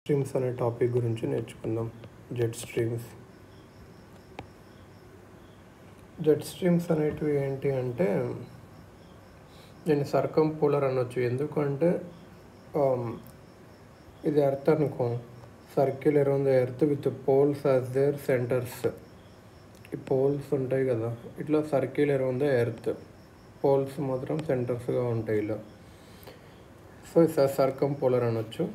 Streams అనే topic గురించి నేర్చుకుందాం. జెట్ స్ట్రీమ్స్ అనేటివి ఏంటి అంటే దీన్ని సర్కంపోలర్ అనొచ్చు. ఎందుకంటే ఇది ఎర్త్ అనుకో, circle around the earth with poles as their centres. ఈ పోల్స్ ఉంటాయి కదా, ఇట్లా circle around the earth, poles మాత్రం సెంటర్స్గా ఉంటాయి ఇలా. సో ఇది సర్కంపోలర్ అనొచ్చు.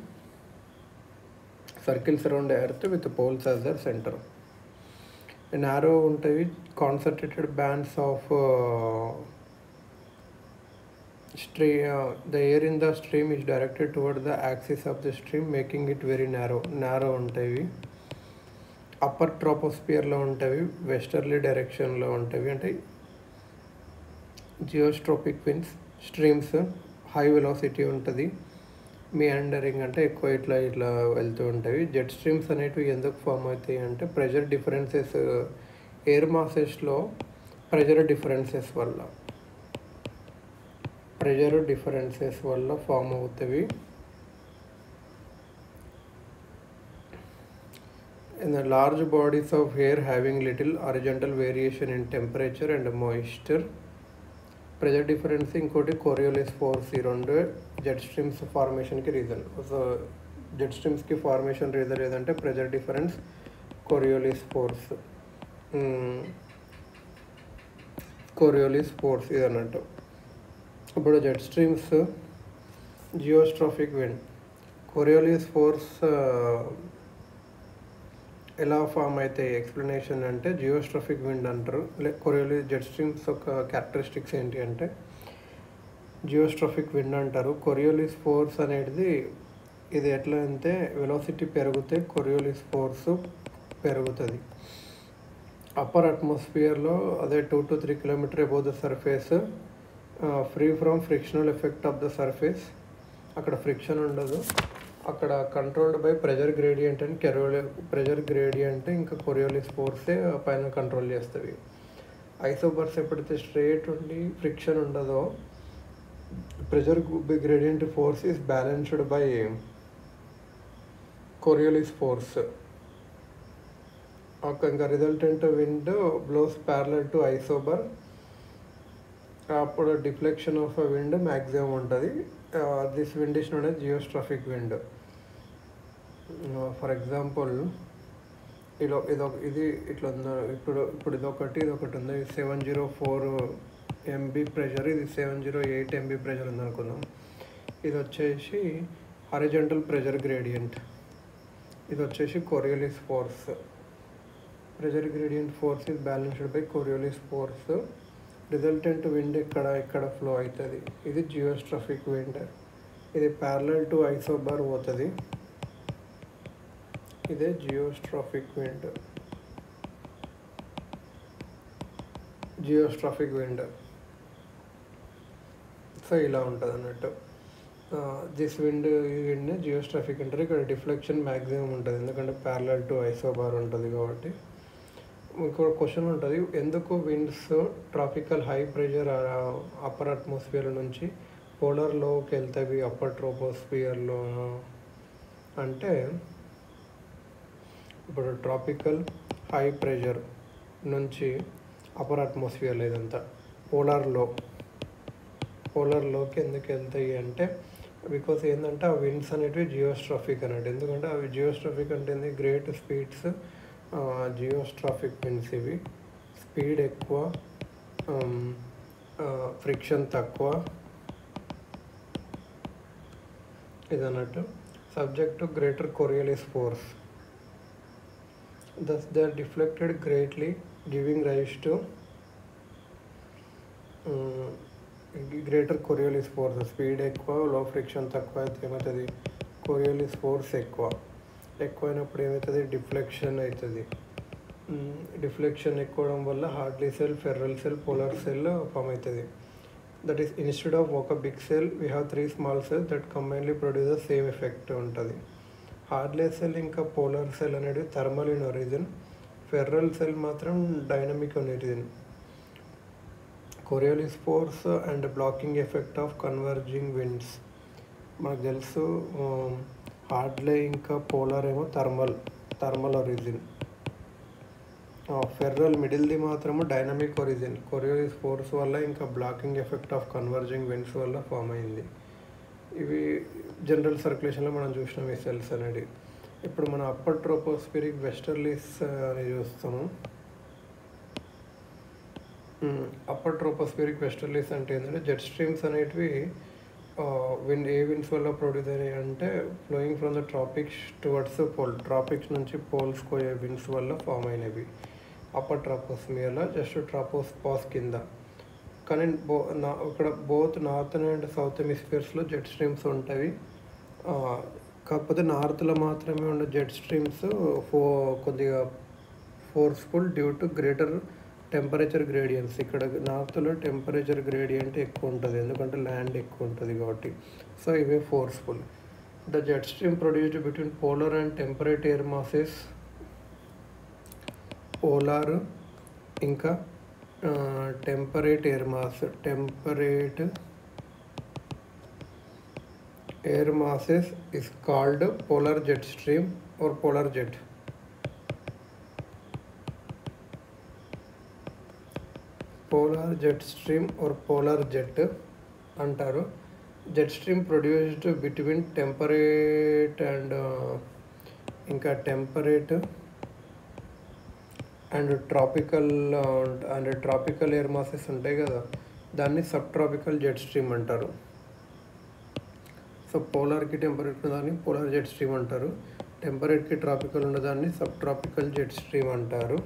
Circles around earth with poles as their centre. Narrow ఉంటాయి concentrated bands of the air in the stream is directed toward the axis of the stream, making it very narrow ఉంటాయి. Upper ట్రోపోస్పియర్లో ఉంటాయి, westerly డైరెక్షన్లో ఉంటాయి. అంటే జియోస్ట్రోపిక్ winds. Streams high velocity ఉంటుంది. Meandering అంటే ఎక్కువ ఇట్లా వెళ్తూ ఉంటాయి. జెట్ స్ట్రీమ్స్ అనేటివి ఎందుకు ఫామ్ అవుతాయి అంటే ప్రెషర్ డిఫరెన్సెస్, ఎయిర్ మాసెస్లో ప్రెషర్ డిఫరెన్సెస్ వల్ల ఫామ్ అవుతాయి. In the large bodies of air having little horizontal variation in temperature and moisture, pressure difference, ఇంకోటి కోరియోలిస్ ఫోర్స్. ఈ రెండు జెట్ స్ట్రీమ్స్ ఫార్మేషన్కి రీజన్. సో జెట్ స్ట్రీమ్స్కి ఫార్మేషన్ రీజన్ ఏదంటే pressure difference, Coriolis force ఇది అన్నట్టు. ఇప్పుడు jet streams geostrophic wind, Coriolis force ఎలా ఫామ్ అవుతాయి ఎక్స్ప్లెనేషన్ అంటే జియోస్ట్రోఫిక్ విండ్ అంటారు. కోరియోలిస్ జెట్ స్ట్రీమ్స్ ఒక క్యారెక్టరిస్టిక్స్ ఏంటి అంటే జియోస్ట్రోఫిక్ విండ్ అంటారు. కోరియోలిస్ ఫోర్స్ అనేది ఇది ఎట్లా అంటే వెలాసిటీ పెరిగితే కోరియోలిస్ ఫోర్స్ పెరుగుతుంది. అప్పర్ అట్మాస్ఫియర్లో అదే 2 to 3 kilometers above the surface, free from frictional effect of the surface. అక్కడ ఫ్రిక్షన్ ఉండదు. అక్కడ controlled by pressure gradient and pressure gradient ఇంకా కోరియోలిస్ ఫోర్సే పైన కంట్రోల్ చేస్తుంది. ఐసోబర్స్ ఎప్పుడైతే స్ట్రేట్ ఉండి ఫ్రిక్షన్ ఉండదో, pressure gradient force is balanced by Coriolis force. ఇంకా resultant wind blows parallel to isobar. అప్పుడు డిఫ్లెక్షన్ ఆఫ్ విండ్ మ్యాక్సిమం ఉంటుంది. This wind is known as geostrophic wind. For example ఇది ఇట్లా ఉంది. ఇప్పుడు ఇదొకటి ఉంది. 704 MB ప్రెషర్, ఇది 708 MB ప్రెషర్ ఉంది అనుకుందాం. ఇది వచ్చేసి హారిజాంటల్ ప్రెషర్ గ్రేడియంట్, ఇది వచ్చేసి Coriolis force. Pressure gradient force is balanced by Coriolis force. Resultant wind ఇక్కడ ఫ్లో అవుతుంది. ఇది జియోస్ట్రోఫిక్ విండ్. ఇది ప్యారలల్ టు ఐసోబార్ పోతుంది. ఇదే జియోస్ట్రోఫిక్ విండ్. సో ఇలా ఉంటుంది అన్నట్టు. ఈ విండ్ జియోస్ట్రోఫిక్ అంటారు. ఇక్కడ డిఫ్లెక్షన్ మ్యాక్సిమం ఉంటుంది, ఎందుకంటే ప్యారలల్ టు ఐసోబార్ ఉంటుంది కాబట్టి. ఇంకో క్వశ్చన్ ఉంటుంది, ఎందుకు winds tropical high pressure upper atmosphere నుంచి పోలర్లోకి వెళ్తాయి అప్పర్ ట్రోపోస్ఫియర్లో అంటే, ఇప్పుడు ట్రాపికల్ హై ప్రెషర్ నుంచి అప్పర్ అట్మాస్ఫియర్లో ఇదంతా పోలర్లోకి ఎందుకు వెళ్తాయి అంటే బికాస్ ఏంటంటే ఆ విండ్స్ అనేటివి జియోస్ట్రోఫిక్ అన్నట్టు. ఎందుకంటే అవి జియోస్ట్రోఫిక్ అంటే గ్రేట్ స్పీడ్స్, జియోస్ట్రోఫిక్ విండ్స్. ఇవి స్పీడ్ ఎక్కువ, ఫ్రిక్షన్ తక్కువ ఇదన్నట్టు. Subject to greater Coriolis force. Thus they are deflected greatly, giving rise to greater Coriolis force. Speed ఎక్కువ, లో ఫ్రిక్షన్ తక్కువ అయితే ఏమవుతుంది, కోరియోలిస్ ఫోర్స్ ఎక్కువైనప్పుడు ఏమవుతుంది, డిఫ్లెక్షన్ అవుతుంది. డిఫ్లెక్షన్ ఎక్కువడం వల్ల Hadley cell, Ferrel cell, polar cell form అవుతుంది. దట్ ఈస్ ఇన్స్టెడ్ ఆఫ్ ఒక big cell we have 3 small cells that combinely produce the same effect ఉంటుంది. హార్డ్లీ సెల్ ఇంకా పోలార్ సెల్ అనేది thermal in origin, Ferrel cell మాత్రం dynamic in origin. Coriolis force and blocking effect of converging winds. మనకు తెలుసు hardly ఇంకా polar ఏమో thermal origin. ఫెర్రల్ మిడిల్ది మాత్రము dynamic origin. Coriolis force వల్ల ఇంకా blocking effect of converging winds వల్ల ఫామ్ అయింది. ఇవి జనరల్ సర్క్యులేషన్లో మనం చూసినాం ఈ సెల్స్ అనేది. ఇప్పుడు మన అప్పర్ ట్రోపోస్ఫిరిక్ వెస్టర్లీస్ అని చూస్తాము. అప్పర్ ట్రోపోస్ఫిరిక్ వెస్టర్లీస్ అంటే ఏంటంటే జెట్ స్ట్రీమ్స్ అనేటివి విండ్స్ వల్ల ప్రొడ్యూస్ అయ్యాయి అంటే flowing from the tropics towards pole. Tropics నుంచి పోల్స్ పోయే విండ్స్ వల్ల ఫామ్ అయినవి అప్పర్ ట్రాపోస్ఫియర్లో, జస్ట్ ట్రాపోస్పాస్ కింద. కానీ ఇక్కడ బోత్ నార్త్ అండ్ సౌత్ హెమిస్ఫియర్స్లో జెట్ స్ట్రీమ్స్ ఉంటాయి. కాకపోతే నార్త్లో మాత్రమే ఉండే జెట్ స్ట్రీమ్స్ కొద్దిగా forceful due to greater temperature gradients. ఇక్కడ నార్త్లో టెంపరేచర్ గ్రేడియంట్ ఎక్కువ ఉంటుంది, ఎందుకంటే ల్యాండ్ ఎక్కువ ఉంటుంది కాబట్టి. సో ఇవే forceful. The jet stream produced between polar and temperate air masses. Polar ఇంకా temperate air masses is called polar jet stream or polar jet. Polar jet stream or polar jet అంటారు. Jet stream produced between temperate and ఇంకా temperate and tropical air masses ఉంటాయి కదా, దాన్ని sub tropical jet stream అంటారు. సో పోలార్కి temperate ఉన్నదాన్ని polar jet stream అంటారు, టెంపరేట్కి ట్రాపికల్ ఉన్నదాన్ని సబ్ ట్రాపికల్ జెట్ స్ట్రీమ్ అంటారు.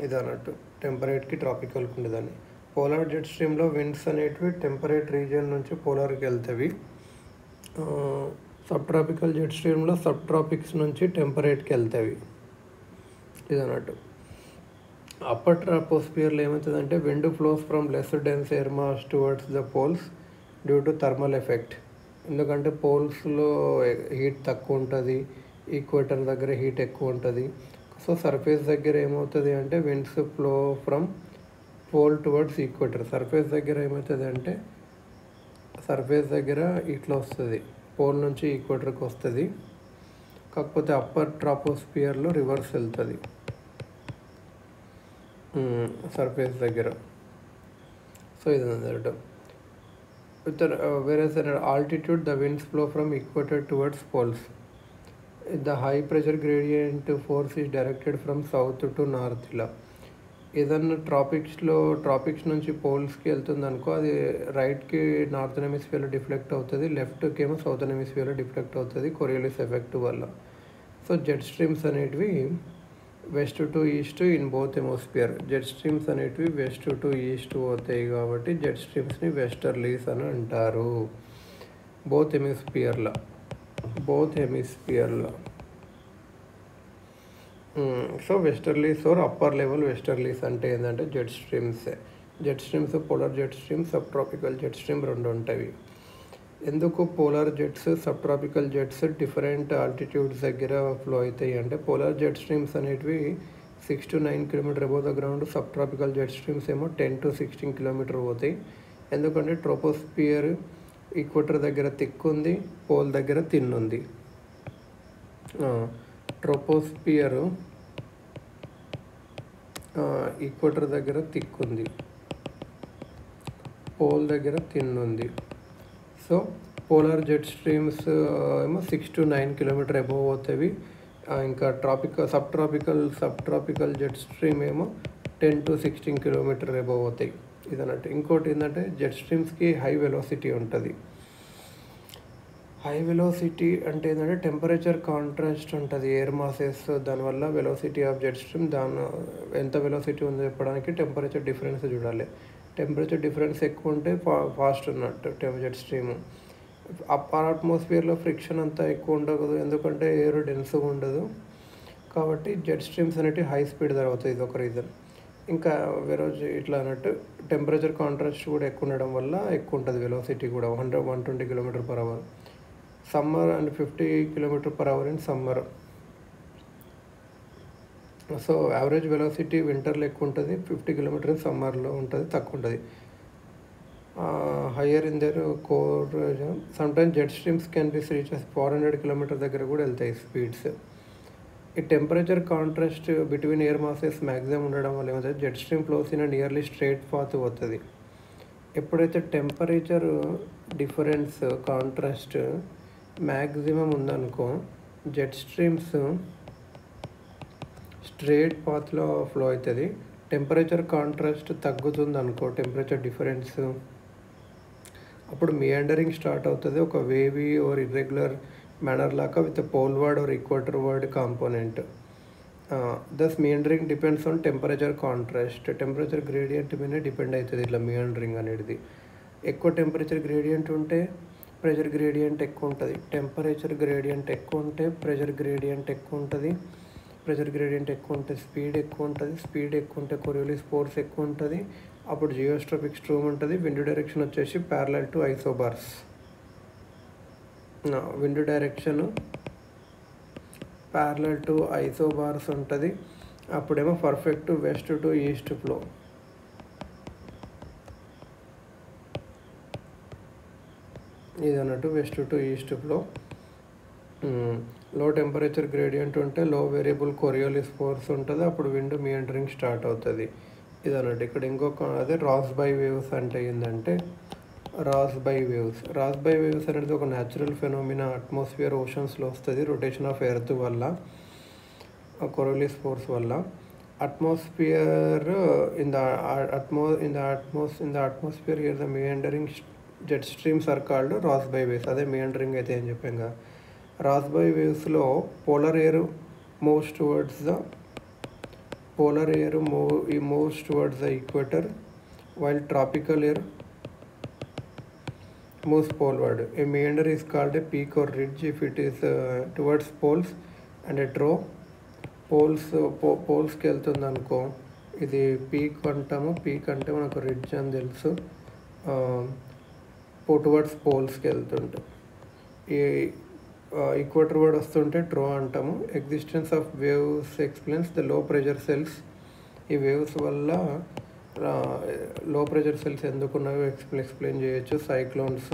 ఇది అన్నట్టు టెంపరేట్కి ట్రాపికల్కి ఉండేదాన్ని. పోలార్ జెట్ స్ట్రీమ్లో విండ్స్ అనేటివి టెంపరేట్ రీజియన్ నుంచి పోలార్కి వెళ్తాయి. సబ్ ట్రాపికల్ జెట్ స్ట్రీమ్లో సబ్ ట్రాపిక్స్ నుంచి టెంపరేట్కి వెళ్తాయి. ఇది అన్నట్టు. అప్పర్ ట్రాపోస్ఫియర్లో ఏమవుతుందంటే wind flows from less dense air mass towards the poles due to thermal effect. ఎందుకంటే పోల్స్లో హీట్ తక్కువ ఉంటుంది, ఈక్వేటర్ దగ్గర హీట్ ఎక్కువ ఉంటుంది. సో సర్ఫేస్ దగ్గర ఏమవుతుంది అంటే winds flow from pole towards equator. Surface దగ్గర ఏమవుతుంది అంటే సర్ఫేస్ దగ్గర ఇట్లా వస్తుంది, పోల్ నుంచి ఈక్వేటర్కి వస్తుంది. కాకపోతే అప్పర్ ట్రాపోస్ఫియర్లో రివర్స్ వెళ్తుంది సర్ఫేస్ దగ్గర. సో ఇది అన్నమాట. Whereas at altitude the winds flow from equator towards poles. The high pressure gradient force is directed from south to north. ఇలా ఏదన్నా ట్రాపిక్స్ నుంచి పోల్స్కి వెళ్తుంది అనుకో, అది రైట్కి నార్థన్ హెమిస్ఫియర్లో డిఫ్లెక్ట్ అవుతుంది, లెఫ్ట్కి ఏమో సౌతర్న్ హెమిస్ఫియర్లో డిఫ్లెక్ట్ అవుతుంది కొరియోలిస్ ఎఫెక్ట్ వల్ల. సో జెట్ స్ట్రీమ్స్ అనేటివి west to east in both hemisphere. Jet streams అనేటివి వెస్ట్ టు ఈస్ట్ పోతాయి కాబట్టి జెట్ స్ట్రీమ్స్ని వెస్టర్లీస్ అని అంటారు బోత్ హెమిస్ఫియర్లో. So westerlies are upper level westerlies అంటే ఏంటంటే jet streams polar jet stream, sub tropical jet stream రెండు ఉంటాయి. ఎందుకు polar jets subtropical jets different altitudes దగ్గర ఫ్లో అవుతాయి అంటే, పోలార్ జెట్ స్ట్రీమ్స్ అనేటివి 6 to 9 kilometre above the ground, sub tropical jet streams ఏమో 10 to 16 కిలోమీటర్ పోతాయి. ఎందుకంటే ట్రోపోస్ఫియర్ ఈక్వేటర్ దగ్గర థిక్ ఉంది, పోల్ దగ్గర థిన్ ఉంది. ట్రోపోస్ఫియర్ ఈక్వేటర్ దగ్గర థిక్ ఉంది, పోల్ దగ్గర థిన్ ఉంది. సో పోలార్ జెట్ స్ట్రీమ్స్ ఏమో 6 to 9 కిలోమీటర్ అబోవ్ అవుతాయి. ఇంకా సబ్ ట్రాపికల్ జెట్ స్ట్రీమ్ ఏమో 10 to 16 కిలోమీటర్ అబోవ్ అవుతాయి. ఇదన్నట్టు. ఇంకోటి ఏంటంటే జెట్ స్ట్రీమ్స్కి హై వెలాసిటీ ఉంటుంది. హై వెలాసిటీ అంటే ఏంటంటే టెంపరేచర్ కాంట్రాస్ట్ ఉంటుంది ఎయిర్ మాసెస్, దానివల్ల వెలాసిటీ ఆఫ్ జెట్ స్ట్రీమ్ ఎంత వెలాసిటీ ఉందో చెప్పడానికి టెంపరేచర్ డిఫరెన్స్ చూడాలి. టెంపరేచర్ డిఫరెన్స్ ఎక్కువ ఉంటే ఫాస్ట్ ఉన్నట్టు జెట్ స్ట్రీమ్. అప్పర్ అట్మాస్ఫియర్లో ఫ్రిక్షన్ అంతా ఎక్కువ ఉండదు, ఎందుకంటే ఎయిర్ డెన్స్గా ఉండదు కాబట్టి జెట్ స్ట్రీమ్స్ అనేవి హై స్పీడ్ జరుగుతాయి. ఇది ఒక రీజన్. ఇంకా వేరే ఇట్లా అన్నట్టు టెంపరేచర్ కాంట్రాస్ట్ కూడా ఎక్కువ ఉండడం వల్ల ఎక్కువ ఉంటుంది వెలాసిటీ కూడా. 120 km/h. Summer and 50 km/h in summer. So average velocity వింటర్లో ఎక్కువ ఉంటుంది, 50 km సమ్మర్లో ఉంటుంది, తక్కువ ఉంటుంది. Higher in the core. Sometimes jet streams can be reach 400 kilometre దగ్గర కూడా వెళ్తాయి స్పీడ్స్. ఈ temperature contrast between air masses maximum ఉండడం వల్ల ఏమవుతుంది, jet stream flows in nearly straight path పోతుంది. ఎప్పుడైతే టెంపరేచర్ డిఫరెన్స్ కాంట్రాస్ట్ మ్యాక్సిమం ఉందనుకో, జెట్ స్ట్రీమ్స్ స్ట్రైట్ పాత్లో ఫ్లో అవుతుంది. టెంపరేచర్ కాంట్రాస్ట్ తగ్గుతుంది అనుకో, టెంపరేచర్ డిఫరెన్స్, అప్పుడు మియాండరింగ్ స్టార్ట్ అవుతుంది. ఒక వేవీ ఆర్ ఇర్రెగ్యులర్ మేనర్ లాగా with poleward or equatorward component. Thus meandering depends on temperature contrast. Temperature gradient మీద డిపెండ్ అవుతుంది ఇట్లా మియాండరింగ్ అనేది. ఎక్కువ టెంపరేచర్ గ్రేడియంట్ ఉంటే ప్రెషర్ గ్రేడియంట్ ఎక్కువ ఉంటుంది. టెంపరేచర్ గ్రేడియంట్ ఎక్కువ ఉంటే ప్రెషర్ గ్రేడియంట్ ఎక్కువ ఉంటుంది. ప్రెషర్ గ్రేడియంట్ ఎక్కువ ఉంటే స్పీడ్ ఎక్కువ ఉంటుంది. స్పీడ్ ఎక్కువ ఉంటే కొరియోలిస్ ఫోర్స్ ఎక్కువ ఉంటుంది. అప్పుడు జియోస్ట్రోపిక్ స్ట్రోమ్ ఉంటుంది. విండ్ డైరెక్షన్ వచ్చేసి parallel to isobars. Wind direction parallel to isobars ఉంటుంది. అప్పుడేమో perfect west to east flow. ఇది అన్నట్టు వెస్ట్ టు ఈస్ట్ ఫ్లో. లో టెంపరేచర్ గ్రేడియంట్ ఉంటే లో వేరియబుల్ కొరియోలిస్ ఫోర్స్ ఉంటుంది. అప్పుడు విండ్ మియాండరింగ్ స్టార్ట్ అవుతుంది. ఇది అన్నట్టు. ఇక్కడ ఇంకొక అదే రాస్బై వేవ్స్ అంటే ఏంటంటే, రాస్బై వేవ్స్ అనేది ఒక న్యాచురల్ ఫెనోమినా. అట్మాస్ఫియర్ ఓషన్స్లో వస్తుంది రొటేషన్ ఆఫ్ ఎర్త్ వల్ల, కొరియోలిస్ ఫోర్స్ వల్ల. Atmosphere in the atmosphere here the meandering jet streams are called Rossby waves. అదే మియాండరింగ్ అయితే ఏం చెప్పాం కదా. రాస్బై వేవ్స్లో polar air moves towards the equator, while tropical air moves poleward. A meander is called a peak or ridge if it is towards poles, and a trough పోల్స్కి వెళ్తుంది అనుకో, ఇది peak అంటాము. పీక్ అంటే మనకు రిడ్జ్ అని తెలుసు. Towards పోల్స్కి వెళ్తుంటే ఈ ఈక్వేటర్ వర్డ్ వస్తుంటే ట్రో అంటాము. Existence of waves explains the low pressure cells. ఈ వేవ్స్ వల్ల లో ప్రెషర్ సెల్స్ ఎందుకున్నాయో ఎక్స్ప్లెయిన్ చేయొచ్చు. Cyclones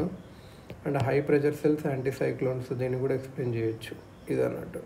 and high pressure cells, anti cyclones, దీన్ని కూడా ఎక్స్ప్లెయిన్ చేయొచ్చు. ఇది అన్నట్టు.